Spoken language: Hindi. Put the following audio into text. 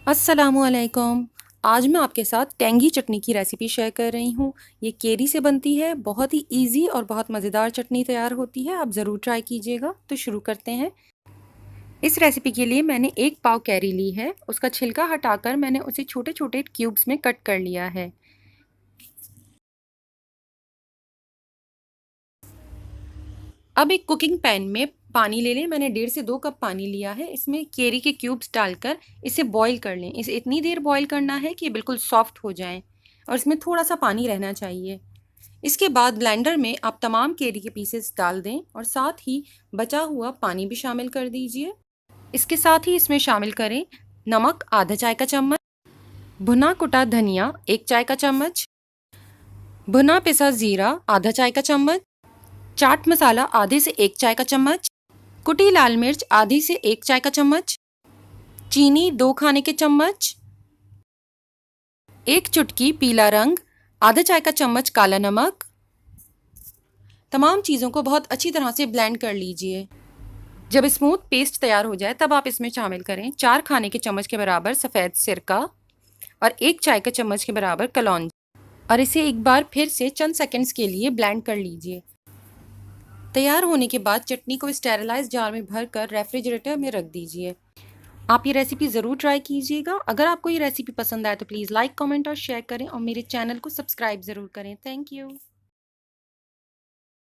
अस्सलामुअलैकुम। आज मैं आपके साथ टेंगी चटनी की रेसिपी शेयर कर रही हूँ। ये केरी से बनती है, बहुत ही इजी और बहुत मज़ेदार चटनी तैयार होती है। आप ज़रूर ट्राई कीजिएगा। तो शुरू करते हैं। इस रेसिपी के लिए मैंने 1 पाव कैरी ली है। उसका छिलका हटाकर मैंने उसे छोटे छोटे क्यूब्स में कट कर लिया है। अब एक कुकिंग पैन में पानी ले लें। मैंने 1.5 से 2 कप पानी लिया है। इसमें केरी के क्यूब्स डालकर इसे बॉईल कर लें। इसे इतनी देर बॉईल करना है कि बिल्कुल सॉफ्ट हो जाएं और इसमें थोड़ा सा पानी रहना चाहिए। इसके बाद ब्लेंडर में आप तमाम केरी के पीसेस डाल दें और साथ ही बचा हुआ पानी भी शामिल कर दीजिए। इसके साथ ही इसमें शामिल करें नमक आधा चाय का चम्मच, भुना कुटा धनिया 1 चाय का चम्मच, भुना पिसा जीरा आधा चाय का चम्मच, चाट मसाला आधे से 1 चाय का चम्मच, कुटी लाल मिर्च आधी से 1 चाय का चम्मच, चीनी 2 खाने के चम्मच, 1 चुटकी पीला रंग, आधा चाय का चम्मच काला नमक। तमाम चीज़ों को बहुत अच्छी तरह से ब्लेंड कर लीजिए। जब स्मूथ पेस्ट तैयार हो जाए तब आप इसमें शामिल करें 4 खाने के चम्मच के बराबर सफ़ेद सिरका और 1 चाय का चम्मच के बराबर कलौंजी और इसे एक बार फिर से चंद सेकंड्स के लिए ब्लेंड कर लीजिए। तैयार होने के बाद चटनी को स्टेरिलाइज जार में भरकर रेफ्रिजरेटर में रख दीजिए। आप ये रेसिपी ज़रूर ट्राई कीजिएगा। अगर आपको ये रेसिपी पसंद आए तो प्लीज़ लाइक, कमेंट और शेयर करें और मेरे चैनल को सब्सक्राइब ज़रूर करें। Thank you.